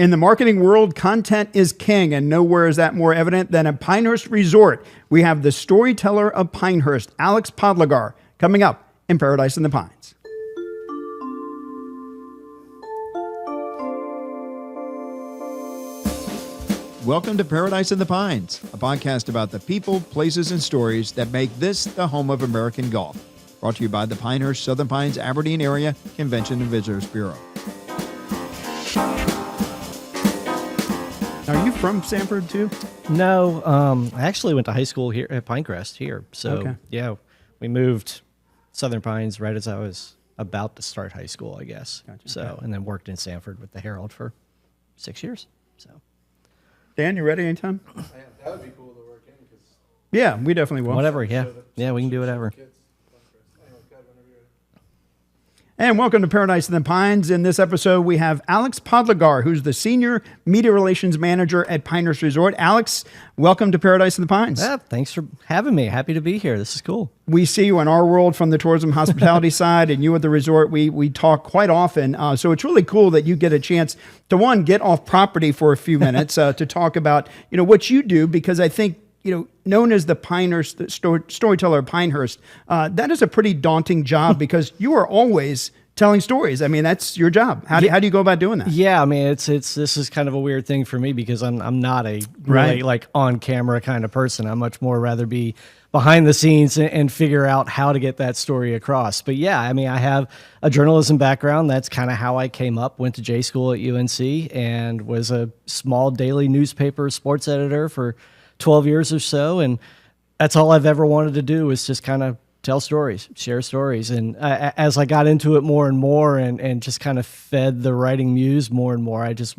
In the marketing world, content is king, and nowhere is that more evident than at Pinehurst Resort. We have the Storyteller of Pinehurst, Alex Podlogar, coming up in Paradise in the Pines. Welcome to Paradise in the Pines, a podcast about the people, places, and stories that make this the home of American golf. Brought to you by the Pinehurst, Southern Pines, Aberdeen Area Convention and Visitors Bureau. Are you from Sanford too? No, I actually went to high school here at Pinecrest here. So okay. Yeah, we moved Southern Pines right as I was about to start high school, I guess. Gotcha. So Okay. And then worked in Sanford with the Herald for 6 years. So Dan, you ready anytime? Yeah, that would be cool to work in because Yeah, we definitely will. whatever, yeah, we can do whatever. kids. Anyway, go ahead whenever you're ready. And welcome to Paradise in the Pines. In this episode, we have Alex Podlogar, who's the Senior Media Relations Manager at Pinehurst Resort. Alex, welcome to Paradise in the Pines. Yeah, thanks for having me. Happy to be here. This is cool. We see you in our world from the tourism hospitality side, and you at the resort. We talk quite often. So it's really cool that you get a chance to, one, get off property for a few minutes to talk about, what you do, because I think, known as the Pinehurst, the Storyteller of Pinehurst, that is a pretty daunting job because you are always telling stories. I mean, that's your job. How do you go about doing that? Yeah, I mean, this is kind of a weird thing for me because I'm not a really like on camera kind of person. I much more rather be behind the scenes and figure out how to get that story across. But yeah, I mean, I have a journalism background. That's kind of how I came up. Went to J school at UNC and was a small daily newspaper sports editor for 12 years or so, and that's all I've ever wanted to do is just kind of tell stories, share stories. And as I got into it more and more and just kind of fed the writing muse more and more, I just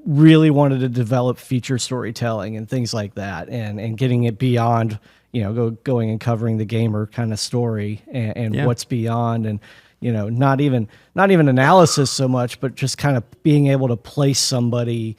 really wanted to develop feature storytelling and things like that, and getting it beyond, going and covering the gamer kind of story and what's beyond, and not even analysis so much, but just kind of being able to place somebody,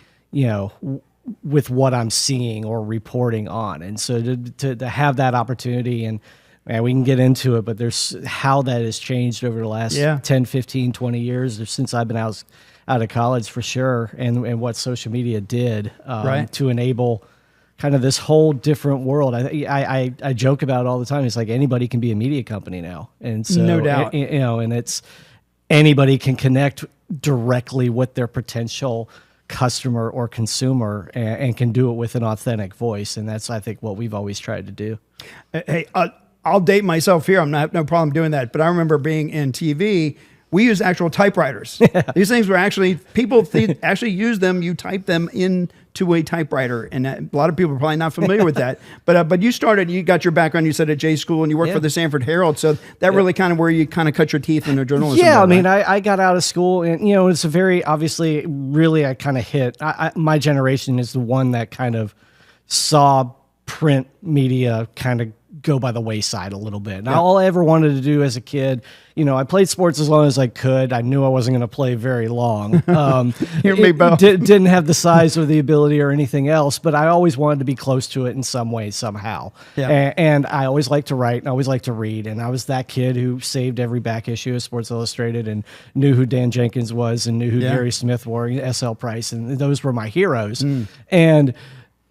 with what I'm seeing or reporting on. And so to have that opportunity, and man, we can get into it, but there's how that has changed over the last 10, 15, 20 years since I've been out of college for sure. And what social media did to enable kind of this whole different world. I joke about it all the time. It's like anybody can be a media company now. And so, no doubt, and it's anybody can connect directly with their potential customer or consumer and can do it with an authentic voice. And that's, I think, what we've always tried to do. Hey, I'll date myself here. I have no problem doing that. But I remember being in TV, we used actual typewriters. Yeah. These things were actually, people actually use them. You type them into a typewriter. And a lot of people are probably not familiar with that. But you got your background, you said at J school, and you worked for the Sanford Herald. So that really kind of where you kind of cut your teeth in the journalism. Yeah, world, I mean, I got out of school and, it's a very, obviously, really, I kind of hit, my generation is the one that kind of saw print media kind of go by the wayside a little bit. And all I ever wanted to do as a kid, I played sports as long as I could. I knew I wasn't going to play very long. Didn't have the size or the ability or anything else, but I always wanted to be close to it in some way, somehow. Yeah. And I always liked to write and I always liked to read. And I was that kid who saved every back issue of Sports Illustrated and knew who Dan Jenkins was and knew who Gary Smith were, S.L. Price. And those were my heroes. And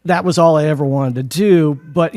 that was all I ever wanted to do. But,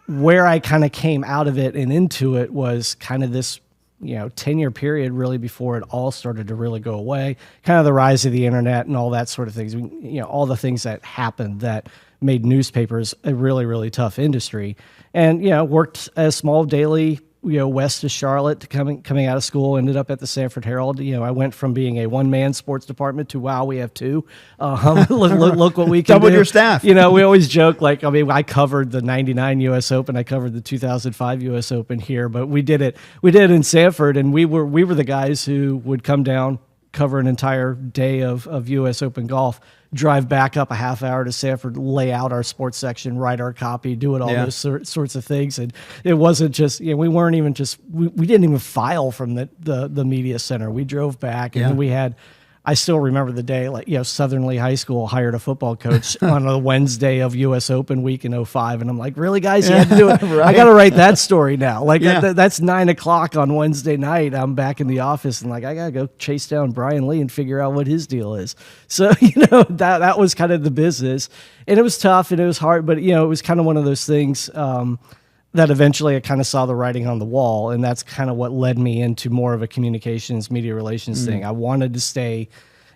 where I kind of came out of it and into it was kind of this, 10-year period really before it all started to really go away, kind of the rise of the internet and all that sort of things, all the things that happened that made newspapers a really, really tough industry. And, worked a small daily, west of Charlotte, coming out of school, ended up at the Sanford Herald. I went from being a one-man sports department to, wow, we have two. Look what we can double do. your staff. We always joke, I covered the 99 U.S. Open. I covered the 2005 U.S. Open here, but we did it in Sanford, and we were the guys who would come down, cover an entire day of U.S. Open golf, drive back up a half hour to Sanford, lay out our sports section, write our copy, do it all those sorts of things. And it wasn't just, we weren't even just, we didn't even file from the media center. We drove back and we had I still remember the day, like, Southern Lee High School hired a football coach on a Wednesday of U.S. Open week in '05. And I'm like, really, guys? You had to do it? Right. I got to write that story now. Like, that's 9 o'clock on Wednesday night. I'm back in the office and like, I got to go chase down Brian Lee and figure out what his deal is. So, that was kind of the business. And it was tough and it was hard, but, it was kind of one of those things that eventually I kind of saw the writing on the wall, and that's kind of what led me into more of a communications, media relations thing. I wanted to stay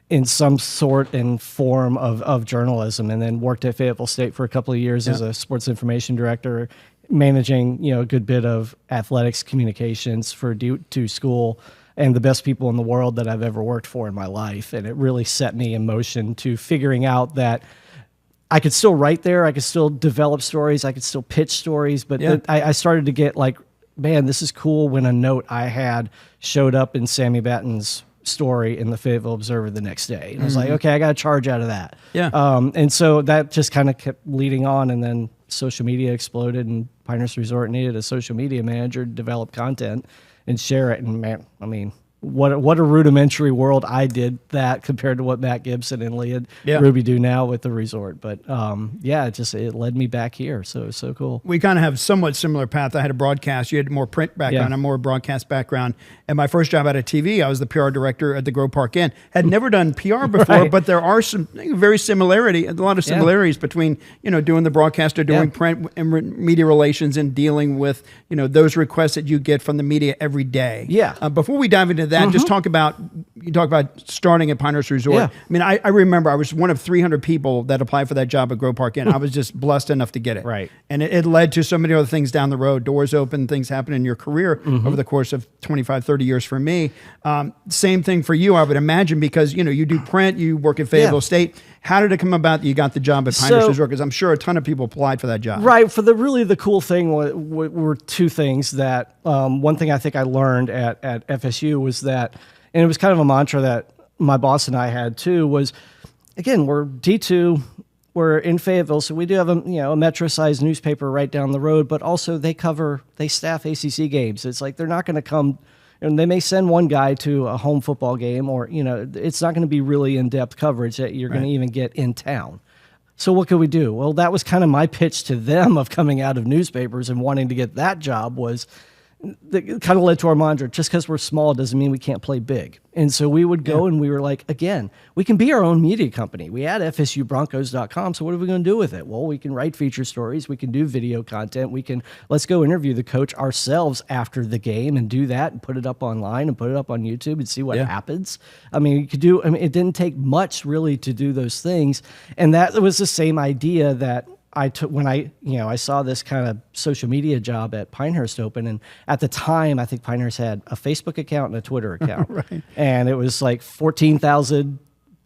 in some sort and form of journalism, and then worked at Fayetteville State for a couple of years as a sports information director, managing, a good bit of athletics communications for D2 school, and the best people in the world that I've ever worked for in my life. And it really set me in motion to figuring out that I could still write there. I could still develop stories. I could still pitch stories. But I started to get like, man, this is cool when a note I had showed up in Sammy Batten's story in the Fayetteville Observer the next day. And I was like, okay, I got to charge out of that. Yeah. And so that just kind of kept leading on. And then social media exploded, and Pinehurst Resort needed a social media manager to develop content and share it. And man, I mean, what a rudimentary world I did that compared to what Matt Gibson and Lee and Ruby do now with the resort. But it led me back here. So it was so cool. We kind of have somewhat similar path. I had a broadcast. You had more print background. I'm more broadcast background. And my first job out of TV, I was the PR director at the Grove Park Inn. Had never done PR before, but there are some a lot of similarities between, doing the broadcast or doing print and media relations and dealing with, those requests that you get from the media every day. Yeah. Before we dive into that, just talk about starting at Pinehurst Resort. I mean, I remember I was one of 300 people that applied for that job at Grove Park Inn. I was just blessed enough to get it. Right. And it led to so many other things down the road. Doors open, things happen in your career over the course of 25, 30 years for me. Same thing for you, I would imagine, because, you do print, you work at Fayetteville State. How did it come about that you got the job at Pinehurst Resort? Because I'm sure a ton of people applied for that job. Right. For the cool thing were two things that, one thing I think I learned at FSU was that, and it was kind of a mantra that my boss and I had too, was, again, we're D2, we're in Fayetteville, so we do have a metro-sized newspaper right down the road, but also they staff ACC games. It's like they're not going to come, and they may send one guy to a home football game, or, it's not going to be really in-depth coverage that you're going to even get in town. So what could we do? Well, that was kind of my pitch to them of coming out of newspapers and wanting to get that job was, that kind of led to our mantra, just because we're small doesn't mean we can't play big. And so we would go and we were like, again, we can be our own media company. We had FSUBroncos.com, so what are we going to do with it? Well, we can write feature stories. We can do video content. Let's go interview the coach ourselves after the game and do that and put it up online and put it up on YouTube and see what happens. I mean, it didn't take much really to do those things. And that was the same idea that I took when I saw this kind of social media job at Pinehurst open, and at the time I think Pinehurst had a Facebook account and a Twitter account, and it was like 14,000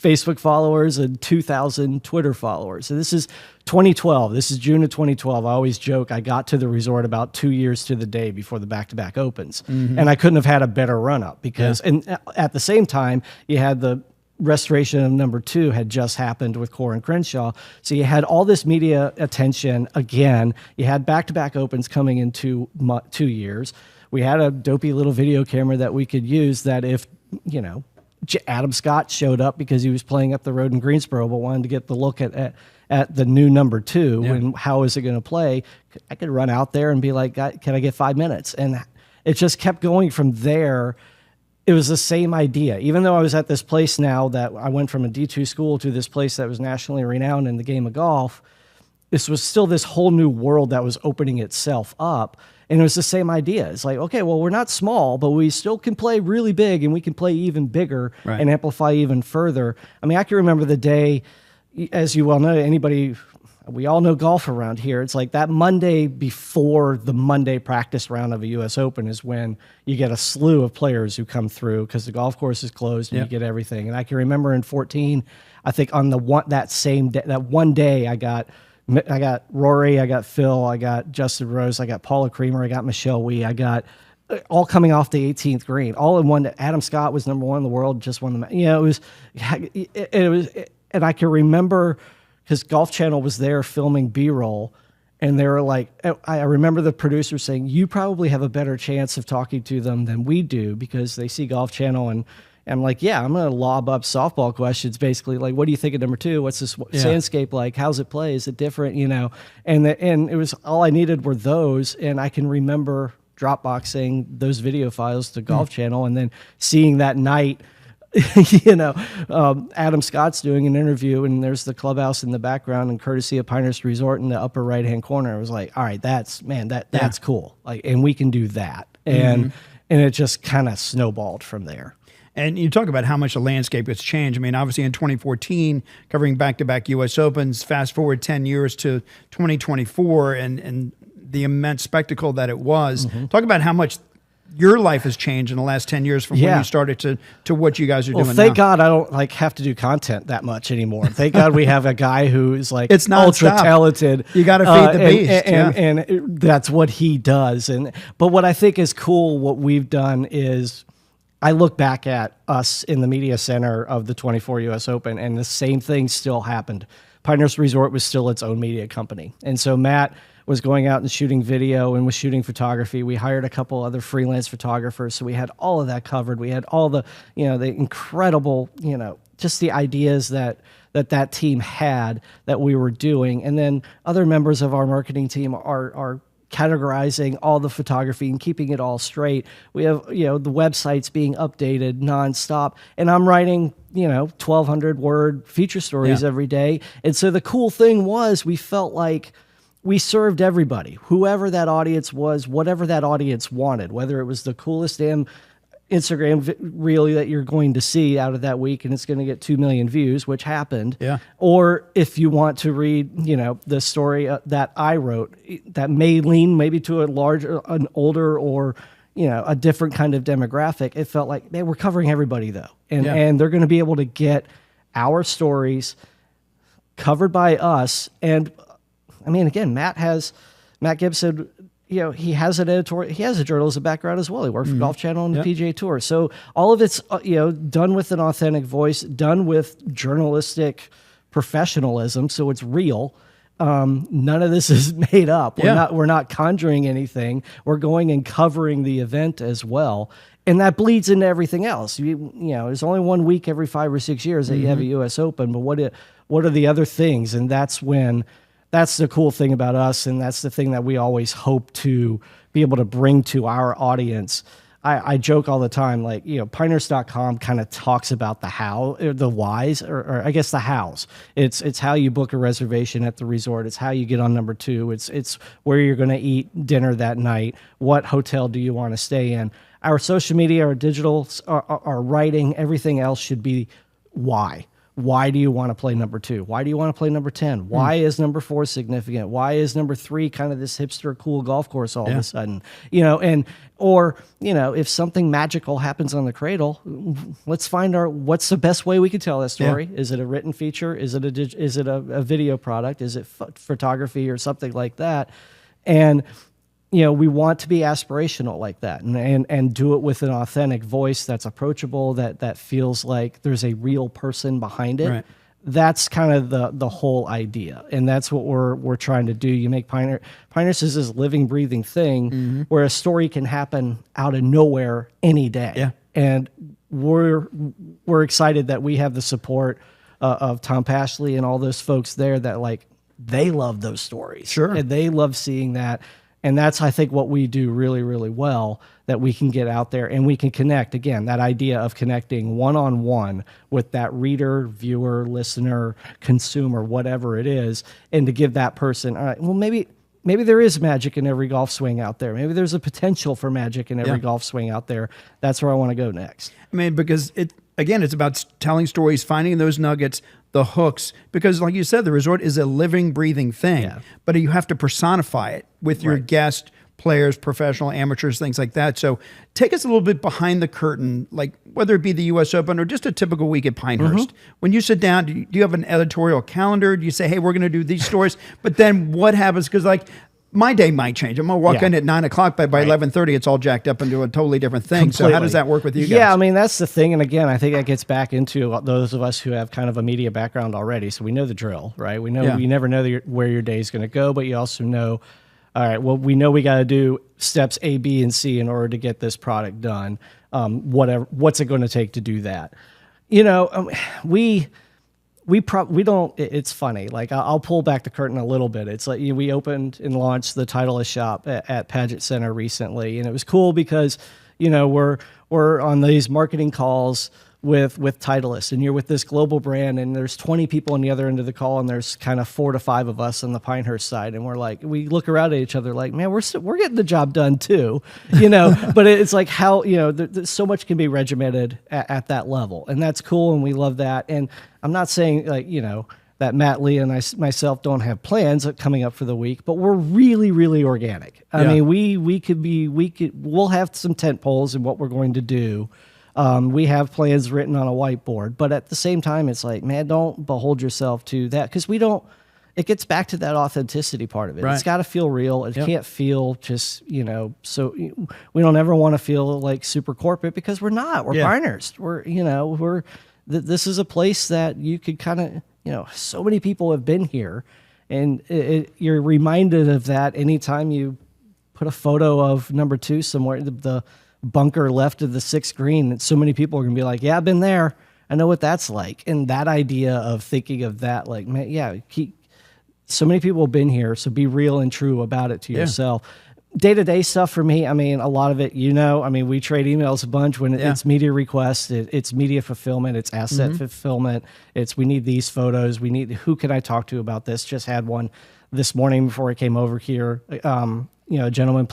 Facebook followers and 2,000 Twitter followers. So this is 2012. This is June of 2012. I always joke I got to the resort about 2 years to the day before the back-to-back opens, and I couldn't have had a better run-up because, and at the same time you had the restoration of number 2 had just happened with Core and Crenshaw. So you had all this media attention again. You had back-to-back opens coming in 2 years. We had a dopey little video camera that we could use that if, Adam Scott showed up because he was playing up the road in Greensboro but wanted to get the look at the new number 2 and how is it going to play, I could run out there and be like, can I get 5 minutes? And it just kept going from there. It was the same idea. Even though I was at this place now that I went from a D2 school to this place that was nationally renowned in the game of golf, this was still this whole new world that was opening itself up. And it was the same idea. It's like, okay, well, we're not small, but we still can play really big and we can play even bigger and amplify even further. I mean, I can remember the day, as you well know, we all know golf around here. It's like that Monday before the Monday practice round of a U.S. Open is when you get a slew of players who come through because the golf course is closed and you get everything. And I can remember in 14, I think on that same day, that one day, I got Rory, I got Phil, I got Justin Rose, I got Paula Creamer, I got Michelle Wee, I got all coming off the 18th green, all in one. Adam Scott was number 1 in the world, just won the. It was, and I can remember. Because Golf Channel was there filming B-roll, and they were like, I remember the producer saying, you probably have a better chance of talking to them than we do because they see Golf Channel and, I'm like, yeah, I'm going to lob up softball questions, basically like, what do you think of number 2? What's this sandscape like? How's it play? Is it different? You know, and it was all I needed were those, and I can remember Dropboxing those video files to Golf Channel, and then seeing that night. You know, Adam Scott's doing an interview, and there's the clubhouse in the background, and courtesy of Pinehurst Resort in the upper right hand corner. I was like, all right, that's cool. Like, and we can do that, and it just kind of snowballed from there. And you talk about how much the landscape has changed. I mean, obviously in 2014, covering back-to-back U.S. Opens, fast forward 10 years to 2024, and the immense spectacle that it was. Talk about how much your life has changed in the last 10 years from when you started to what you guys are doing now. Thank God I don't like have to do content that much anymore. Thank God we have a guy who's like it's ultra talented. You got to feed the beast. And that's what he does. But what I think is cool, what we've done is I look back at us in the media center of the 24 U.S. Open, and the same thing still happened. Pinehurst Resort was still its own media company. And so Matt was going out and shooting video and was shooting photography. We hired a couple other freelance photographers, so we had all of that covered. We had all the, you know, the incredible, you know, just the ideas that team had that we were doing. And then other members of our marketing team are categorizing all the photography and keeping it all straight. We have, you know, the websites being updated nonstop, and I'm writing, you know, 1,200 word feature stories every day. And so the cool thing was we felt like we served everybody, whoever that audience was, whatever that audience wanted, whether it was the coolest damn Instagram reel that you're going to see out of that week and it's going to get 2 million views, which happened. Or if you want to read, you know, the story that I wrote that may lean maybe to an older or, you know, a different kind of demographic, it felt like, man, we're covering everybody though. And they're going to be able to get our stories covered by us. And I mean, again, Matt Gibson, you know, he has an editorial, he has a journalism background as well. He worked for Golf Channel and the PGA Tour. So all of it's, you know, done with an authentic voice, done with journalistic professionalism. So it's real. None of this is made up. We're not conjuring anything. We're going and covering the event as well. And that bleeds into everything else. You know, there's only 1 week every 5 or 6 years that you have a U.S. Open, but what are the other things? And that's the cool thing about us, and that's the thing that we always hope to be able to bring to our audience. I joke all the time, like, you know, Pinehurst.com kind of talks about the how, or the whys, or I guess the hows. It's how you book a reservation at the resort. It's how you get on number 2. It's where you're going to eat dinner that night. What hotel do you want to stay in? Our social media, our digital, our writing, everything else should be why. Why do you want to play number 2? Why do you want to play number 10? Why is number 4 significant? Why is number 3 kind of this hipster cool golf course all of a sudden? You know, or you know, if something magical happens on the Cradle, let's find what's the best way we could tell that story. Is it a written feature? Is it a video product? Is it photography or something like that? And you know, we want to be aspirational like that, and do it with an authentic voice that's approachable, that feels like there's a real person behind it. Right. That's kind of the whole idea, and that's what we're trying to do. You make Pinehurst is this living, breathing thing where a story can happen out of nowhere any day. And we're excited that we have the support of Tom Pashley and all those folks there that, like, they love those stories. And they love seeing that. And that's, I think, what we do really, really well, that we can get out there and we can connect. Again, that idea of connecting one-on-one with that reader, viewer, listener, consumer, whatever it is, and to give that person, all right, well, maybe there is magic in every golf swing out there. Maybe there's a potential for magic in every golf swing out there. That's where I want to go next. I mean, because it's about telling stories, finding those nuggets, the hooks, because like you said, the resort is a living, breathing thing, but you have to personify it with your guest players, professional, amateurs, things like that. So take us a little bit behind the curtain, like whether it be the U.S. Open or just a typical week at Pinehurst. When you sit down, do you have an editorial calendar? Do you say, hey, we're going to do these stories? But then what happens? Because like my day might change. I'm going to walk in at 9 o'clock, but by 11:30, it's all jacked up into a totally different thing. Completely. So how does that work with you guys? Yeah, I mean, that's the thing. And again, I think that gets back into those of us who have kind of a media background already. So we know the drill, right? We know you never know where your day is going to go, but you also know all right, well, we know we got to do steps A, B, and C in order to get this product done. What's it going to take to do that? You know, we don't, it's funny. Like I'll pull back the curtain a little bit. It's like, we opened and launched the Titleist shop at Paget Center recently. And it was cool because, we're on these marketing calls with Titleist, and you're with this global brand, and there's 20 people on the other end of the call, and there's kind of 4 to 5 of us on the Pinehurst side, and we look around at each other like, man, we're getting the job done too, But it's like how so much can be regimented at that level, and that's cool, and we love that. And I'm not saying that Matt, Lee, and myself don't have plans coming up for the week, but we're really, really organic. I mean, we'll have some tent poles in what we're going to do. We have plans written on a whiteboard, but at the same time, it's like, man, don't behold yourself to that, because it gets back to that authenticity part of it. Right. It's got to feel real. It can't feel just, so we don't ever want to feel like super corporate, because we're not. We're Pinehurst. This is a place that you could kind of, so many people have been here, and you're reminded of that anytime you put a photo of number 2 somewhere, the bunker left of the 6th green, that so many people are going to be like, yeah, I've been there. I know what that's like. And that idea of thinking of that, like, man, so many people have been here, so be real and true about it to yourself. Day-to-day stuff for me, I mean, a lot of it, we trade emails a bunch when it's media requests, it's media fulfillment, it's asset fulfillment, it's we need these photos, who can I talk to about this? Just had one this morning before I came over here. A gentleman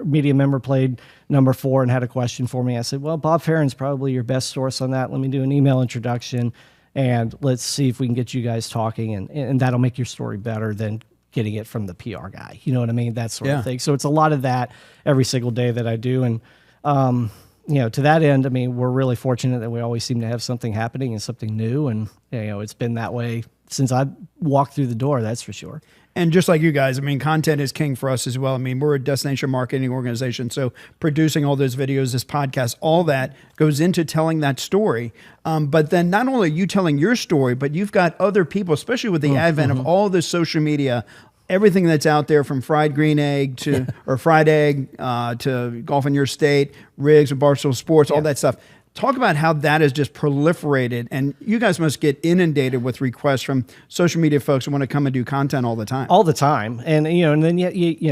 media member played number 4 and had a question for me. I said, well, Bob Farron's probably your best source on that. Let me do an email introduction, and let's see if we can get you guys talking, and that'll make your story better than getting it from the PR guy. You know what I mean? That sort of thing. So it's a lot of that every single day that I do. And, to that end, I mean, we're really fortunate that we always seem to have something happening and something new. And, it's been that way since I walked through the door, that's for sure. And just like you guys, I mean, content is king for us as well. I mean, we're a destination marketing organization, so producing all those videos, this podcast, all that goes into telling that story. But then not only are you telling your story, but you've got other people, especially with the advent of all this social media, everything that's out there, from fried green egg to or fried egg to golf in your state, rigs with Barstool Sports, all that stuff. Talk about how that has just proliferated, and you guys must get inundated with requests from social media folks who want to come and do content all the time. All the time, and and then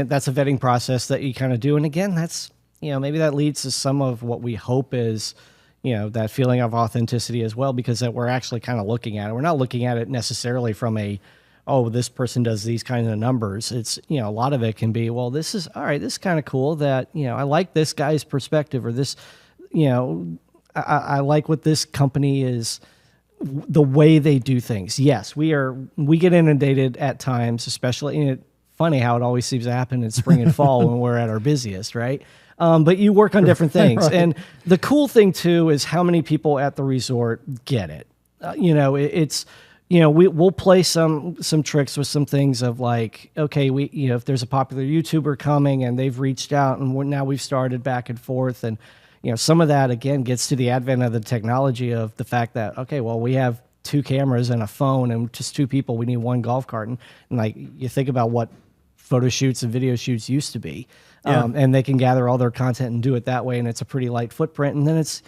that's a vetting process that you kind of do, and again, that's maybe that leads to some of what we hope is that feeling of authenticity as well, because that we're actually kind of looking at it. We're not looking at it necessarily from this person does these kinds of numbers. It's a lot of it can be, well, this is all right. This is kind of cool that I like this guy's perspective, or this I like what this company is, the way they do things. Yes, we get inundated at times, especially, funny how it always seems to happen in spring and fall when we're at our busiest, right? But you work on different things. Right. And the cool thing too is how many people at the resort get it. We'll play some tricks with some things of like, okay, if there's a popular YouTuber coming and they've reached out, and now we've started back and forth, and some of that, again, gets to the advent of the technology of the fact that, okay, well, we have 2 cameras and a phone and just 2 people. We need 1 golf cart. And like, you think about what photo shoots and video shoots used to be. And they can gather all their content and do it that way. And it's a pretty light footprint. And then it's,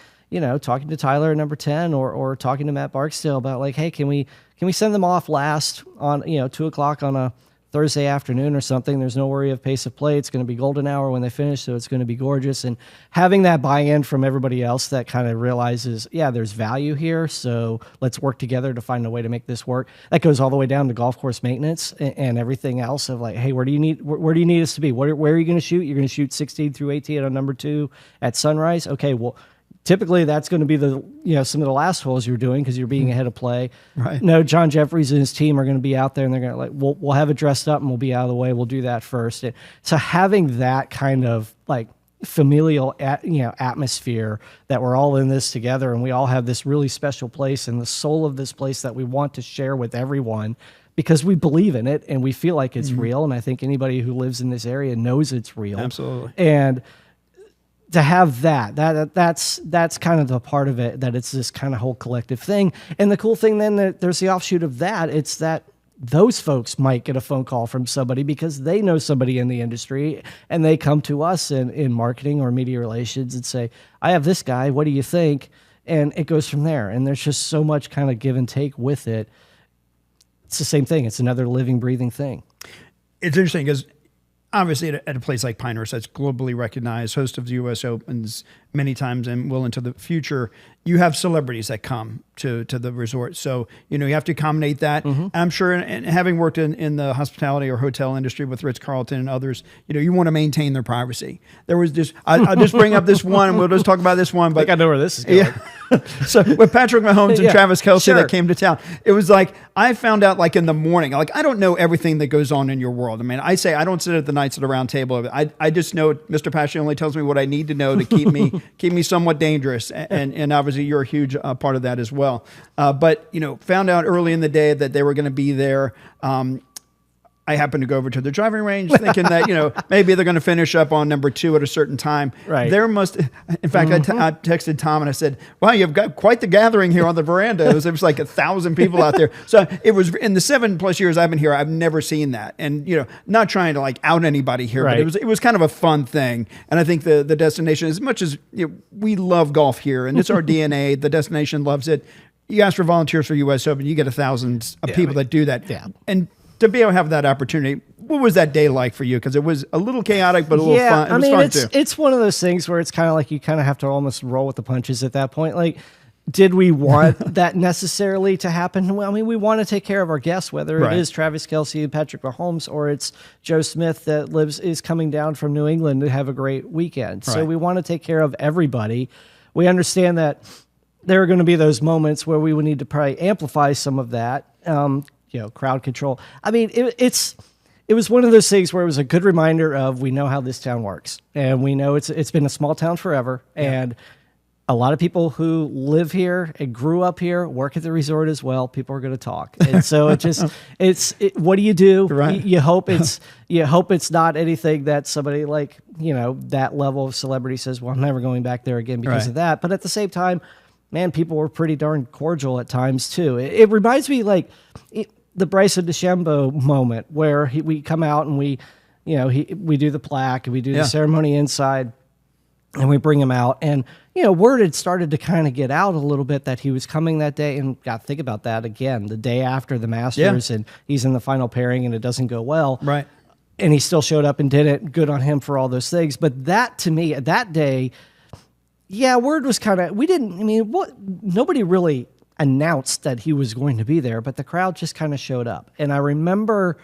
talking to Tyler at number 10 or talking to Matt Barksdale about like, hey, can we send them off last on, 2:00 on a Thursday afternoon or something. There's no worry of pace of play. It's going to be golden hour when they finish, so it's going to be gorgeous. And having that buy-in from everybody else that kind of realizes, there's value here, so let's work together to find a way to make this work. That goes all the way down to golf course maintenance and everything else of like, hey, where do you need us to be? Where are you going to shoot? You're going to shoot 16 through 18 on number 2 at sunrise? Okay, well, typically, that's going to be the some of the last holes you're doing because you're being ahead of play. Right. No, John Jeffries and his team are going to be out there, and they're going to like we'll have it dressed up and we'll be out of the way. We'll do that first. And so having that kind of like familial atmosphere that we're all in this together, and we all have this really special place and the soul of this place that we want to share with everyone, because we believe in it and we feel like it's real. And I think anybody who lives in this area knows it's real. Absolutely. And to have that's kind of the part of it, that it's this kind of whole collective thing. And the cool thing then, that there's the offshoot of that, it's that those folks might get a phone call from somebody because they know somebody in the industry, and they come to us in marketing or media relations and say, I have this guy, what do you think? And it goes from there. And there's just so much kind of give and take with it. It's the same thing. It's another living, breathing thing. It's interesting because obviously at a place like Pinehurst that's globally recognized, host of the U.S. Opens many times and will into the future, you have celebrities that come to the resort. So, you have to accommodate that. I'm sure, and having worked in the hospitality or hotel industry with Ritz-Carlton and others, you want to maintain their privacy. There was just, I'll just bring up this one, and we'll just talk about this one. But I think I know where this is going. Yeah. So with Patrick Mahomes and Travis Kelce that came to town, it was like, I found out like in the morning, like I don't know everything that goes on in your world. I mean, I say I don't sit at the Knights at the Round Table. I just know Mr. Passion only tells me what I need to know to keep me somewhat dangerous. And obviously you're a huge part of that as well. But, found out early in the day that they were going to be there. I happened to go over to the driving range thinking that, maybe they're going to finish up on number 2 at a certain time. Right. In fact, I texted Tom and I said, wow, you've got quite the gathering here on the veranda. It was like 1,000 people out there. So it was in the 7+ years I've been here, I've never seen that. And, not trying to like out anybody here, right. But it was kind of a fun thing. And I think the destination, as much as we love golf here and it's our DNA, the destination loves it. You ask for volunteers for U.S. Open, you get 1,000 people that do that. Yeah. And to be able to have that opportunity, what was that day like for you? Because it was a little chaotic, but a little fun. It was fun too. It's one of those things where it's kind of like you kind of have to almost roll with the punches at that point. Like, did we want that necessarily to happen? Well, I mean, we want to take care of our guests, whether it is Travis Kelce and Patrick Mahomes, or it's Joe Smith that is coming down from New England to have a great weekend. So we want to take care of everybody. We understand that there are going to be those moments where we would need to probably amplify some of that. Crowd control. I mean, it was one of those things where it was a good reminder of, we know how this town works, and we know it's been a small town forever, and a lot of people who live here and grew up here work at the resort as well. People are going to talk, and so what do you do? Right. You hope it's not anything that somebody like that level of celebrity says, well, I'm never going back there again because of that. But at the same time, man, people were pretty darn cordial at times too. It reminds me the Bryson DeChambeau moment where we come out and we do the plaque and we do the ceremony inside and we bring him out, and word had started to kind of get out a little bit that he was coming that day. And got to think about that again, the day after the Masters, and he's in the final pairing and it doesn't go well. Right. And he still showed up and did it. Good on him for all those things. But that, to me, that day, word was kind of, nobody really announced that he was going to be there, but the crowd just kind of showed up. And I remember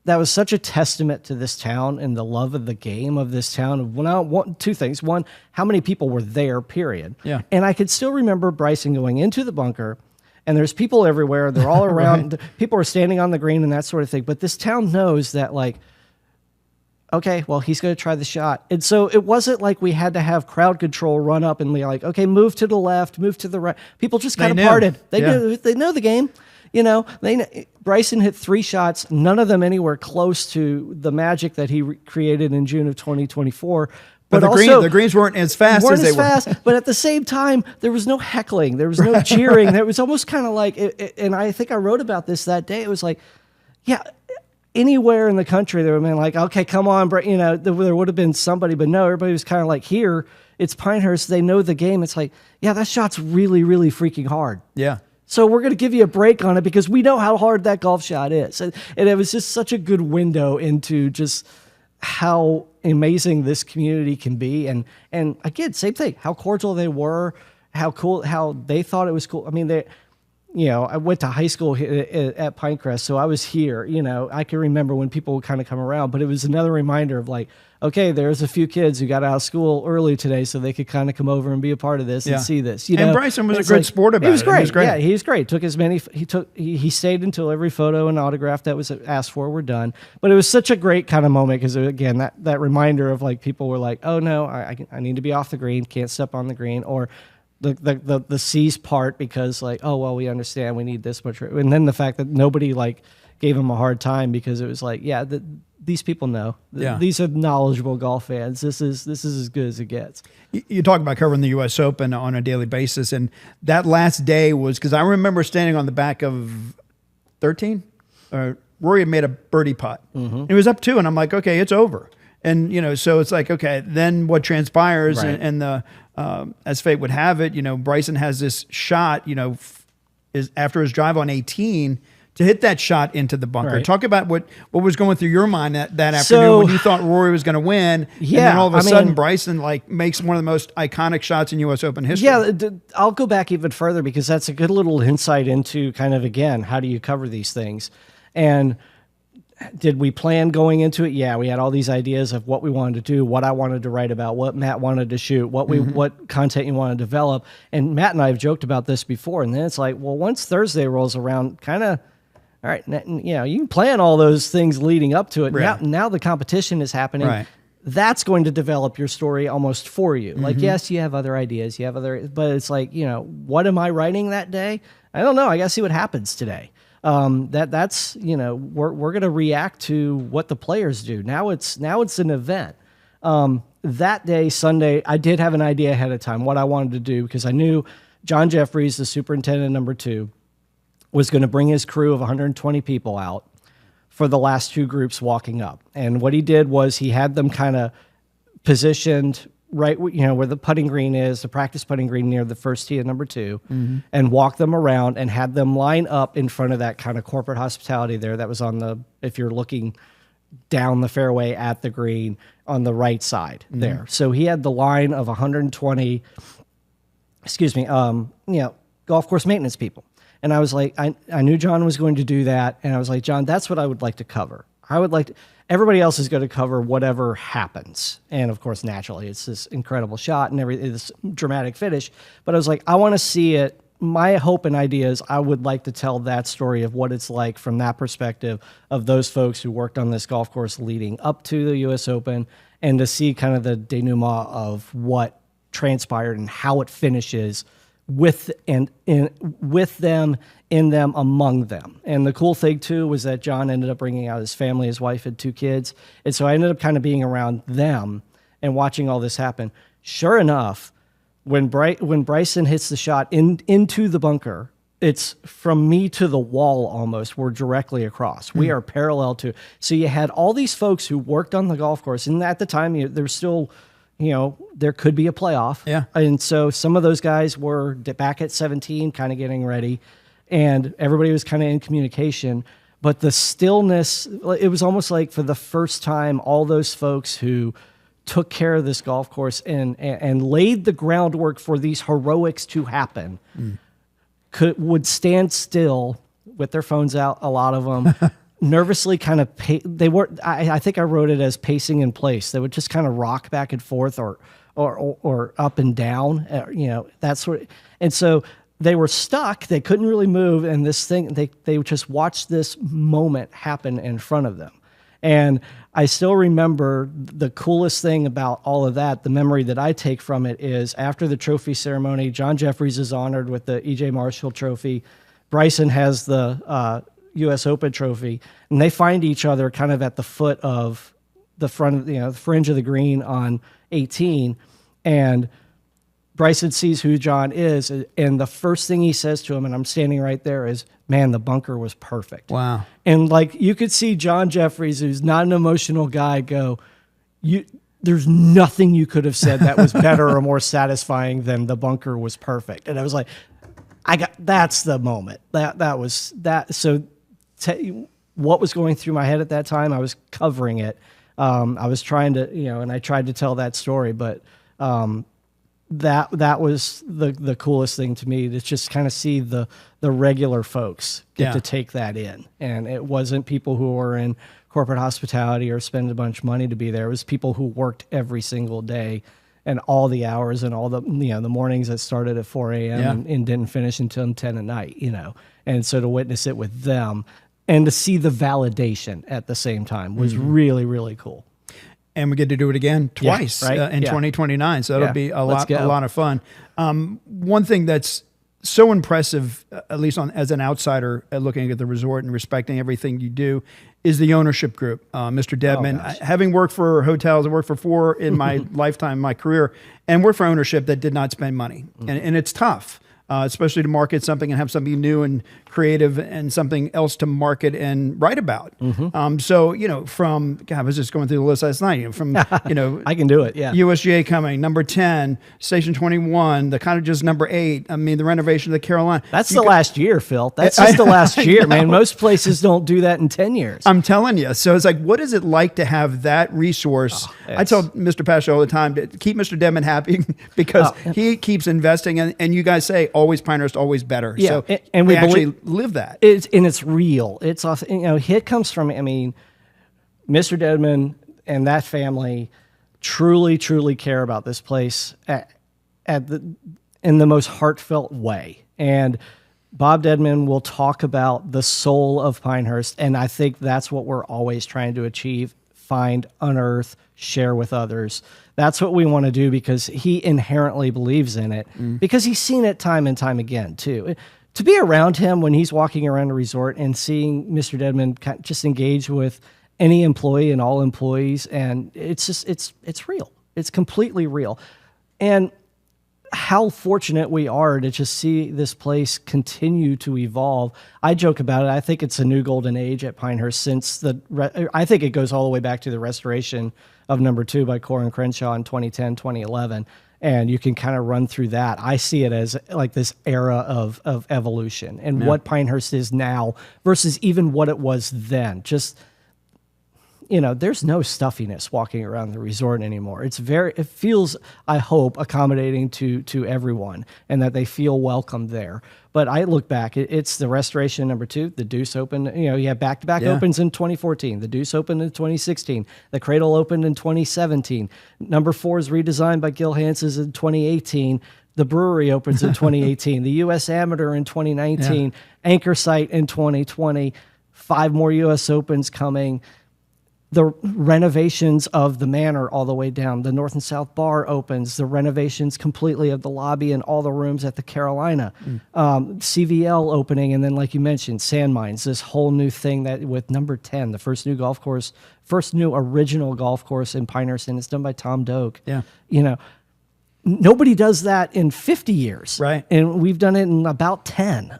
that was such a testament to this town and the love of the game of this town. Two things. One, how many people were there, period. Yeah. And I could still remember Bryson going into the bunker, and there's people everywhere. They're all around. Right. People are standing on the green and that sort of thing. But this town knows that, like, okay, well, he's going to try the shot. And so it wasn't like we had to have crowd control run up and be like, okay, move to the left, move to the right. People just kind of parted. They know the game. Bryson hit 3 shots, none of them anywhere close to the magic that he created in June of 2024. But the greens weren't as fast as they were. But at the same time, there was no heckling. There was no cheering. There was almost kind of like, and I think I wrote about this that day. It was like, anywhere in the country, they would have been like, okay, come on, there would have been somebody, but no, everybody was kind of like, here, it's Pinehurst, they know the game. It's like, that shot's really, really freaking hard. Yeah. So we're going to give you a break on it because we know how hard that golf shot is. And it was just such a good window into just how amazing this community can be. And again, same thing, how cordial they were, how cool, how they thought it was cool. I mean, I went to high school at Pinecrest, so I was here. I can remember when people would kind of come around, but it was another reminder of like, okay, there's a few kids who got out of school early today, so they could kind of come over and be a part of this and see this. And Bryson was a good sport about it. He was great. Yeah, he was great. Took as many. He stayed until every photo and autograph that was asked for were done. But it was such a great kind of moment because again, that reminder of like people were like, oh no, I need to be off the green, can't step on the green, or the C's part because like, oh, well, we understand we need this much. And then the fact that nobody like gave him a hard time because it was like, these people know. These are knowledgeable golf fans. This is as good as it gets. You talk about covering the U.S. Open on a daily basis. And that last day was, because I remember standing on the back of 13. Rory had made a birdie putt. It was up 2, and I'm like, okay, it's over. And, so it's like, okay, then what transpires, Right. and the as fate would have it, Bryson has this shot, is after his drive on 18 to hit that shot into the bunker. Right. Talk about what was going through your mind that afternoon when you thought Rory was going to win. Yeah, and then all of a I sudden mean, Bryson makes one of the most iconic shots in U.S. Open history. Yeah, I'll go back even further because that's a good little insight into kind of, again, how do you cover these things? And did we plan going into it? Yeah, we had all these ideas of what we wanted to do, what I wanted to write about, what Matt wanted to shoot, what content you want to develop. And Matt and I have joked about this before. And then it's like, well, once Thursday rolls around, kind of, all right, you can plan all those things leading up to it. Right. Now the competition is happening. Right. That's going to develop your story almost for you. Like, yes, you have other ideas, but it's like, what am I writing that day? I don't know. I got to see what happens today. That's we're going to react to what the players do. Now it's an event. That day, Sunday, I did have an idea ahead of time what I wanted to do because I knew John Jeffries, the superintendent number 2, was going to bring his crew of 120 people out for the last 2 groups walking up. And what he did was he had them kind of positioned right, where the putting green is, the practice putting green near the first tee of number 2, and walk them around and had them line up in front of that kind of corporate hospitality there. That was if you're looking down the fairway at the green on the right side there. So he had the line of 120, golf course maintenance people. And I was like, I knew John was going to do that. And I was like, John, that's what I would like to cover. Everybody else is going to cover whatever happens. And of course, naturally, it's this incredible shot and this dramatic finish. But I was like, I want to see it. My hope and idea is I would like to tell that story of what it's like from that perspective of those folks who worked on this golf course leading up to the U.S. Open and to see kind of the denouement of what transpired and how it finishes with them, in them, among them. And the cool thing too was that John ended up bringing out his family, his wife and 2 kids. And so I ended up kind of being around them and watching all this happen. Sure enough, when Bryson hits the shot into the bunker, it's from me to the wall almost. We're directly across. We are parallel to. So you had all these folks who worked on the golf course. And at the time, there's still, there could be a playoff. Yeah. And so some of those guys were back at 17, kind of getting ready. And everybody was kind of in communication. But the stillness, it was almost like for the first time, all those folks who took care of this golf course and laid the groundwork for these heroics to happen would stand still with their phones out, a lot of them, nervously kind of I think I wrote it as pacing in place. They would just kind of rock back and forth or up and down, that sort of, and so they were stuck. They couldn't really move, and they just watched this moment happen in front of them. And I still remember the coolest thing about all of that, the memory that I take from it is after the trophy ceremony, John Jeffries is honored with the E.J. Marshall trophy. Bryson has the U.S. Open trophy, and they find each other kind of at the foot of the front, the fringe of the green on 18, and Bryson sees who John is, and the first thing he says to him, and I'm standing right there, is, "Man, the bunker was perfect." Wow. And you could see John Jeffries, who's not an emotional guy, go, there's nothing you could have said that was better or more satisfying than the bunker was perfect. And I was like, that's the moment. That was that. So what was going through my head at that time, I was covering it. I was trying to, and I tried to tell that story, but that was the coolest thing to me, to just kind of see the regular folks get to take that in. And it wasn't people who were in corporate hospitality or spend a bunch of money to be there. It was people who worked every single day and all the hours and all the, the mornings that started at 4 a.m. and didn't finish until 10 at night, And so to witness it with them and to see the validation at the same time was really, really cool. And we get to do it again twice in 2029. So that'll be a lot of fun. One thing that's so impressive, at least as an outsider looking at the resort and respecting everything you do, is the ownership group. Mr. Debman, having worked for hotels, I worked for 4 in my lifetime, my career, and worked for ownership that did not spend money. And it's tough. especially to market something and have something new and creative and something else to market and write about. So, from, God, I was just going through the list last night, from, I can do it. Yeah. USGA coming, number 10, Station 21, the cottages, number 8. I mean, the renovation of the Carolina. That's the last year, Phil. That's just the last year, man. Most places don't do that in 10 years. I'm telling you. So it's like, what is it like to have that resource? I tell Mr. Pasha all the time to keep Mr. Dedman happy because he keeps investing, and you guys say always Pinehurst, always better. Yeah, so and we actually live that. It's real. It's it comes from, Mr. Dedman and that family truly care about this place in the most heartfelt way. And Bob Dedman will talk about the soul of Pinehurst, and I think that's what we're always trying to achieve: find, unearth, share with others. That's what we want to do because he inherently believes in it, because he's seen it time and time again too. To be around him when he's walking around a resort and seeing Mr. Dedman just engage with any employee and all employees, and it's real. It's completely real. And how fortunate we are to just see this place continue to evolve. I joke about it. I think it's a new golden age at Pinehurst since I think it goes all the way back to the restoration of number 2 by Corin Crenshaw in 2010, 2011. And you can kind of run through that. I see it as like this era of evolution and what Pinehurst is now versus even what it was then. Just, there's no stuffiness walking around the resort anymore. It feels, I hope, accommodating to everyone and that they feel welcome there. But I look back, it's the restoration number 2. The Deuce opened, you have back-to-back opens in 2014. The Deuce opened in 2016. The Cradle opened in 2017. Number 4 is redesigned by Gil Hanses in 2018. The brewery opens in 2018. The U.S. Amateur in 2019. Anchor Site in 2020. 5 more U.S. Opens coming. The renovations of the manor all the way down. The North and South Bar opens. The renovations completely of the lobby and all the rooms at the Carolina. CVL opening, and then, like you mentioned, Sand Mines, this whole new thing that with number 10, the first new original golf course in Pinehurst, and it's done by Tom Doak. Yeah. Nobody does that in 50 years. Right. And we've done it in about 10.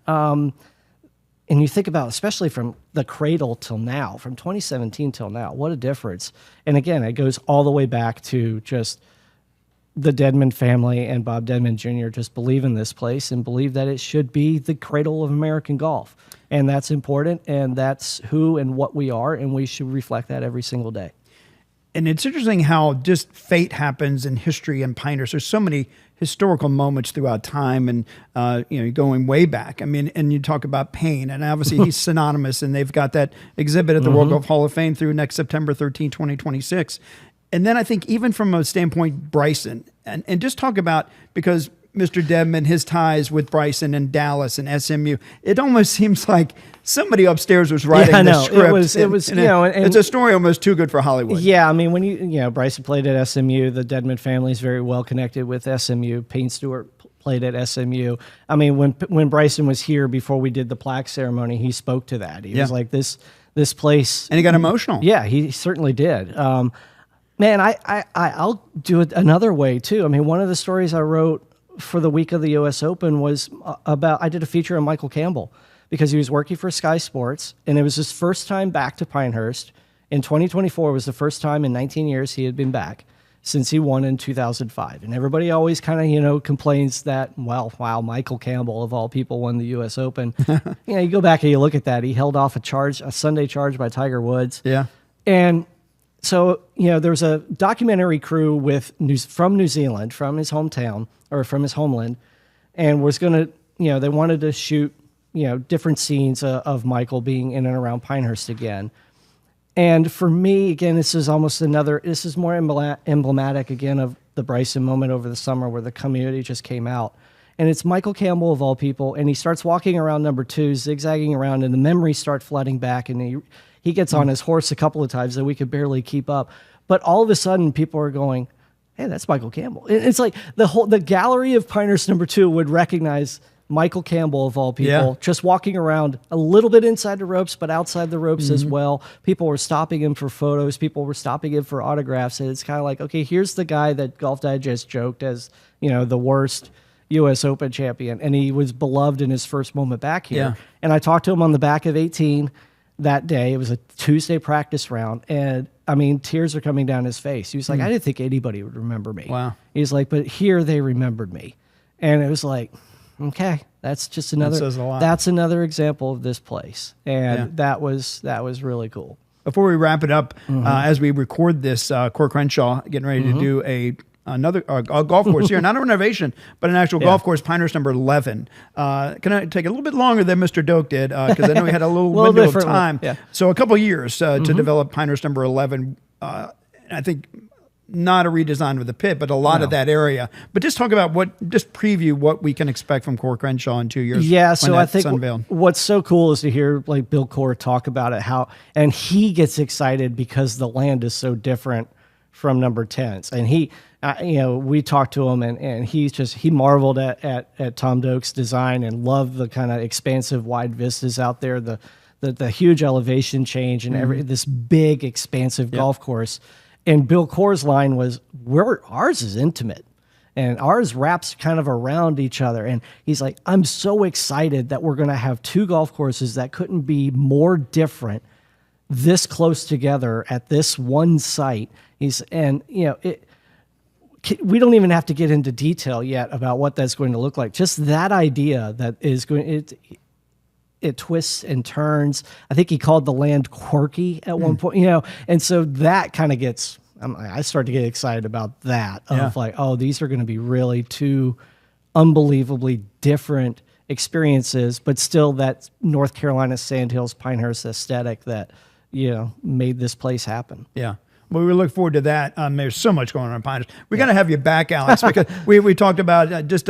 And you think about, especially from the Cradle till now, from 2017 till now, what a difference. And again, it goes all the way back to just the Dedman family and Bob Dedman Jr. just believe in this place and believe that it should be the Cradle of American Golf. And that's important, and that's who and what we are, and we should reflect that every single day. And it's interesting how just fate happens in history in Pinehurst. There's so many historical moments throughout time and, going way back. I mean, and you talk about pain, and obviously he's synonymous, and they've got that exhibit at the World Golf Hall of Fame through next September 13, 2026. And then I think even from a standpoint, Bryson, and just talk about, because Mr. Dedman, his ties with Bryson and Dallas and SMU, it almost seems like somebody upstairs was writing the script. It was, and it's a story almost too good for Hollywood. Yeah, I mean, when Bryson played at SMU, the Dedman family is very well connected with SMU. Payne Stewart played at SMU. I mean, when Bryson was here before we did the plaque ceremony, he spoke to that. He was like, this place. And he got emotional. Yeah, he certainly did. Man, I'll do it another way too. I mean, one of the stories I wrote for the week of the U.S. Open was I did a feature on Michael Campbell because he was working for Sky Sports, and it was his first time back to Pinehurst. In 2024 was the first time in 19 years he had been back since he won in 2005. And everybody always kind of, complains that, wow, Michael Campbell, of all people, won the U.S. Open. You go back and you look at that. He held off a Sunday charge by Tiger Woods. Yeah. And so, there was a documentary crew from New Zealand, from his hometown, or from his homeland, and was going to, they wanted to shoot, different scenes of Michael being in and around Pinehurst again. And for me, again, this is more emblematic, again, of the Bryson moment over the summer where the community just came out. And it's Michael Campbell, of all people, and he starts walking around number 2, zigzagging around, and the memories start flooding back, and he gets on his horse a couple of times that we could barely keep up. But all of a sudden, people are going, hey, that's Michael Campbell. It's like the gallery of Pinehurst number 2 would recognize Michael Campbell, of all people, just walking around a little bit inside the ropes, but outside the ropes as well. People were stopping him for photos. People were stopping him for autographs. And it's kind of like, okay, here's the guy that Golf Digest joked as, the worst, U.S. Open champion, and he was beloved in his first moment back here. Yeah. And I talked to him on the back of 18 that day. It was a Tuesday practice round, and I mean, tears are coming down his face. He was like, I didn't think anybody would remember me. Wow. He's like, but here they remembered me. And it was like, okay, that's just another, says a lot. that's another example of this place. And that was really cool. Before we wrap it up, as we record this, Core Crenshaw getting ready to do another golf course here, not a renovation, but an actual golf course, Pinehurst number 11. Can I take a little bit longer than Mr. Doak did? Because I know he had a little window of time. Yeah. So a couple of years to develop Pinehurst number 11. I think not a redesign of the pit, but a lot of that area. But just talk about just preview what we can expect from Core Crenshaw in 2 years. Yeah, so I think unveiled. What's so cool is to hear like Bill Core talk about it, and he gets excited because the land is so different from number 10s. And he, we talked to him, and he marveled at Tom Doak's design and loved the kind of expansive wide vistas out there, the huge elevation change and this big expansive golf course. And Bill Core's line was, ours is intimate and ours wraps kind of around each other. And he's like, I'm so excited that we're going to have two golf courses that couldn't be more different this close together at this one site. We don't even have to get into detail yet about what that's going to look like. Just that idea that is going, it twists and turns. I think he called the land quirky at one point, and so that kind of gets, I start to get excited about that of like, oh, these are going to be really two unbelievably different experiences, but still that North Carolina Sandhills Pinehurst aesthetic that, made this place happen. Yeah. Well, we look forward to that. There's so much going on in Pinehurst. We're going to have you back, Alex, because we talked about just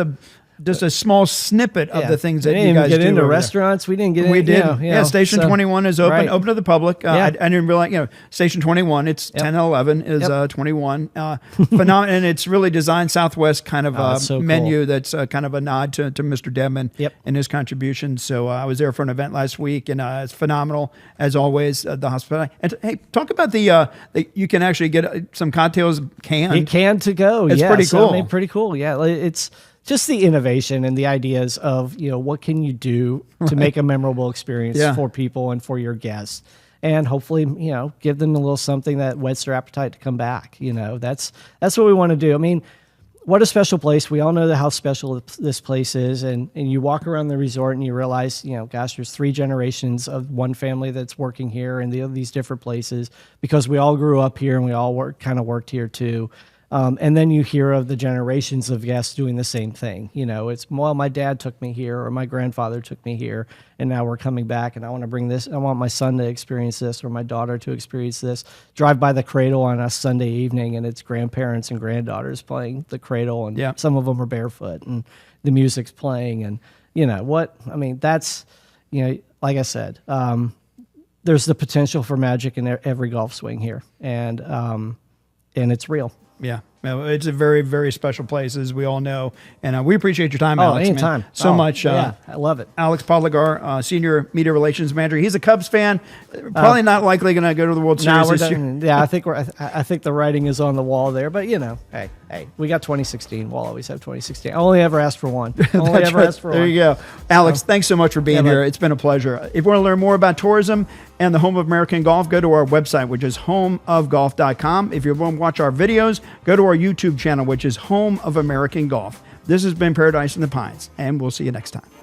a small snippet of the things that you guys do. We didn't get into restaurants. We didn't get into. We did. Station 21 is open, open to the public. I didn't realize, Station 21, it's 10 and 11 is 21. Phenomenal, and it's really designed Southwest kind of so menu cool. That's kind of a nod to Mr. Dedman and his contribution. So I was there for an event last week, and it's phenomenal, as always, the hospitality. And hey, talk about you can actually get some cocktails canned. Canned to go. It's pretty cool. So, pretty cool. Yeah, it's just the innovation and the ideas of, what can you do to make a memorable experience for people and for your guests, and hopefully, give them a little something that whets their appetite to come back. That's what we want to do. I mean, what a special place. We all know how special this place is. And you walk around the resort and you realize, there's 3 generations of one family that's working here in these different places, because we all grew up here and we all worked here too. And then you hear of the generations of guests doing the same thing. It's, well, my dad took me here, or my grandfather took me here, and now we're coming back, and I want to bring this. I want my son to experience this, or my daughter to experience this. Drive by the Cradle on a Sunday evening, and it's grandparents and granddaughters playing the Cradle, and some of them are barefoot, and the music's playing, and that's, like I said, there's the potential for magic in every golf swing here, and it's real. Yeah. It's a very, very special place, as we all know. And we appreciate your time, Alex. Anytime. So much. I love it. Alex Podlogar, Senior Media Relations Manager. He's a Cubs fan. Probably not likely going to go to the World Series this year. Yeah, I think the writing is on the wall there. But, hey, we got 2016. We'll always have 2016. I only ever asked for one. There you go. Alex, thanks so much for being here. It's been a pleasure. If you want to learn more about tourism and the home of American golf, go to our website, which is homeofgolf.com. If you want to watch our videos, go to our YouTube channel, which is Home of American Golf. This has been Paradise in the Pines, and we'll see you next time.